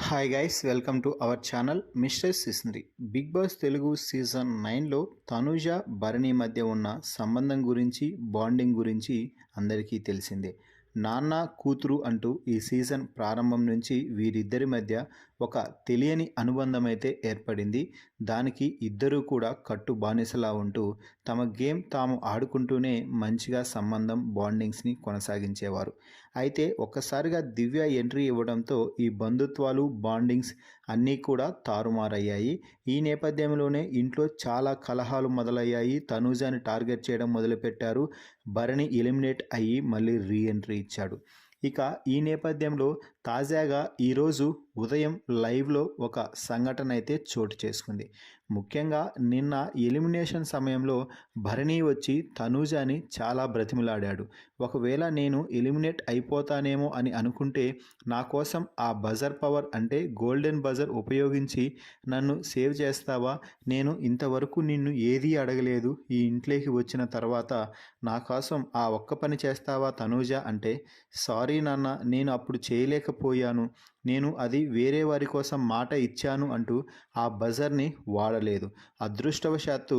Hi guys, welcome to our channel mister సిస్నరీ. Bigg Boss Telugu season 9లో తనూజ భరణి మధ్య ఉన్న సంబంధం గురించి, బాండింగ్ గురించి అందరికీ తెలిసిందే. నాన్న కూతురు అంటూ ఈ సీజన్ ప్రారంభం నుంచి వీరిద్దరి మధ్య ఒక తెలియని అనుబంధం అయితే ఏర్పడింది. దానికి ఇద్దరూ కూడా కట్టు బానిసలా ఉంటూ తమ గేమ్ తాము ఆడుకుంటూనే మంచిగా సంబంధం, బాండింగ్స్ని కొనసాగించేవారు. అయితే ఒక్కసారిగా దివ్య ఎంట్రీ ఇవ్వడంతో ఈ బంధుత్వాలు, బాండింగ్స్ అన్నీ కూడా తారుమారయ్యాయి. ఈ నేపథ్యంలోనే ఇంట్లో చాలా కలహాలు మొదలయ్యాయి. తనూజాని టార్గెట్ చేయడం మొదలుపెట్టారు. భరణి ఎలిమినేట్ అయ్యి మళ్ళీ రీ ఎంట్రీ ఇచ్చాడు. ఇక ఈ నేపథ్యంలో తాజాగా ఈరోజు ఉదయం లైవ్లో ఒక సంఘటన అయితే చోటు చేసుకుంది. ముఖ్యంగా నిన్న ఎలిమినేషన్ సమయంలో భరణి వచ్చి తనూజాని చాలా బ్రతిమిలాడాడు. ఒకవేళ నేను ఎలిమినేట్ అయిపోతానేమో అని అనుకుంటే నా కోసం ఆ బజర్ పవర్ అంటే గోల్డెన్ బజర్ ఉపయోగించి నన్ను సేవ్ చేస్తావా? నేను ఇంతవరకు నిన్ను ఏదీ అడగలేదు. ఈ ఇంట్లోకి వచ్చిన తర్వాత నా కోసం ఆ ఒక్క పని చేస్తావా తనూజ అంటే, సారీ నాన్న, నేను అప్పుడు చేయలేకపోయాను. నేను అది వేరే వారి కోసం మాట ఇచ్చాను అంటూ ఆ బజర్ని వాడలేదు. అదృష్టవశాత్తు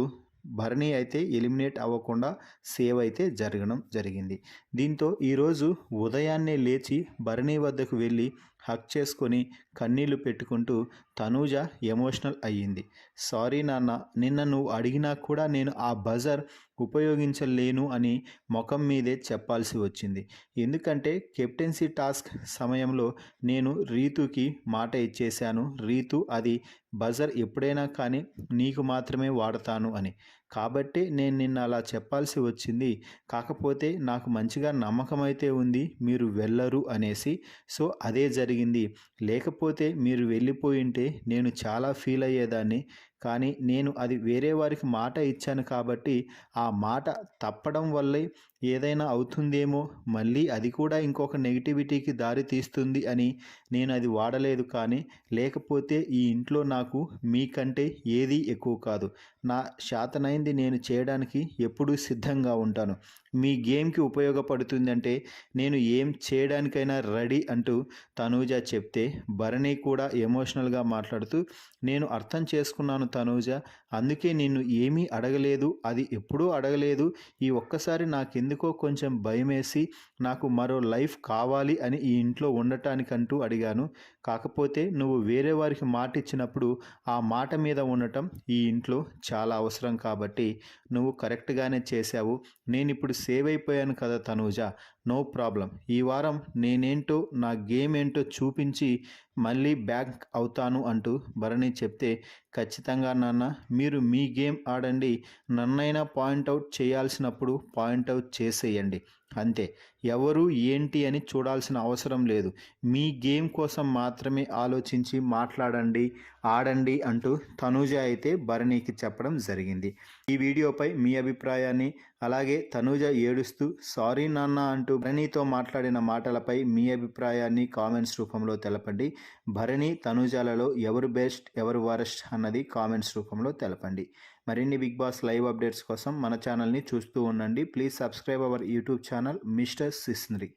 భరణి అయితే ఎలిమినేట్ అవ్వకుండా సేవ్ అయితే జరిగింది. దీంతో ఈరోజు ఉదయాన్నే లేచి భరణి వద్దకు వెళ్ళి హక్ చేసుకొని కన్నీళ్లు పెట్టుకుంటూ తనూజ ఎమోషనల్ అయ్యింది. సారీ నాన్న, నిన్న నువ్వు అడిగినా కూడా నేను ఆ బజర్ ఉపయోగించలేను అని ముఖం మీదే చెప్పాల్సి వచ్చింది. ఎందుకంటే కెప్టెన్సీ టాస్క్ సమయంలో నేను రీతుకి మాట ఇచ్చేశాను. రీతు అది బజర్ ఎప్పుడైనా కానీ నీకు మాత్రమే వాడతాను అని. కాబట్టి నేను నిన్న అలా చెప్పాల్సి వచ్చింది. కాకపోతే నాకు మంచిగా నమ్మకం అయితే ఉంది మీరు వెళ్ళరు అనేసి. సో అదే జరిగింది. లేకపోతే మీరు వెళ్ళిపోయింటే నేను చాలా ఫీల్ అయ్యేదాన్ని. కానీ నేను అది వేరే వారికి మాట ఇచ్చాను కాబట్టి ఆ మాట తప్పడం వల్లే ఏదైనా అవుతుందేమో, మళ్ళీ అది కూడా ఇంకొక నెగిటివిటీకి దారి తీస్తుంది అని నేను అది వాడలేదు. కానీ లేకపోతే ఈ ఇంట్లో నాకు మీకంటే ఏదీ ఎక్కువ కాదు. నా శాతనైంది నేను చేయడానికి ఎప్పుడూ సిద్ధంగా ఉంటాను. మీ గేమ్కి ఉపయోగపడుతుందంటే నేను ఏం చేయడానికైనా రెడీ అంటూ తనూజ చెప్తే భరణి కూడా ఎమోషనల్గా మాట్లాడుతూ, నేను అర్థం చేసుకున్నాను తనూజ, అందుకే నిన్ను ఏమీ అడగలేదు. అది ఎప్పుడూ అడగలేదు. ఈ ఒక్కసారి నాకెందుకో కొంచెం భయమేసి నాకు మరో లైఫ్ కావాలి అని ఈ ఇంట్లో ఉండటానికంటూ అడిగాను. కాకపోతే నువ్వు వేరే వారికి మాట ఇచ్చినప్పుడు ఆ మాట మీద ఉండటం ఈ ఇంట్లో చాలా అవసరం కాబట్టి నువ్వు కరెక్ట్గానే చేశావు. నేను ఇప్పుడు సేవ్ అయిపోయాను కదా తనూజ, నో ప్రాబ్లం. ఈ వారం నేనేంటో నా గేమ్ ఏంటో చూపించి మళ్ళీ బ్యాక్ అవుతాను అంటూ భరణి చెప్తే, ఖచ్చితంగా నాన్న, మీరు మీ గేమ్ ఆడండి. నన్నైనా పాయింట్అవుట్ చేయాల్సినప్పుడు పాయింట్అవుట్ చేసేయండి అంతే. ఎవరు ఏంటి అని చూడాల్సిన అవసరం లేదు. మీ గేమ్ కోసం మాత్రమే ఆలోచించి మాట్లాడండి, ఆడండి అంటూ తనూజ అయితే భరణికి చెప్పడం జరిగింది. ఈ వీడియోపై మీ అభిప్రాయాన్ని, అలాగే తనూజ ఏడుస్తూ సారీ నాన్న అంటూ భరణితో మాట్లాడిన మాటలపై మీ అభిప్రాయాన్ని కామెంట్స్ రూపంలో తెలపండి. భరణి, తనూజలలో ఎవరు బెస్ట్, ఎవరు వరస్ట్ అన్నది కామెంట్స్ రూపంలో తెలపండి. మరిన్ని బిగ్ బాస్ లైవ్ అప్డేట్స్ కోసం మన ఛానల్ని చూస్తూ ఉండండి. Please subscribe our YouTube channel mister సిస్నరీ.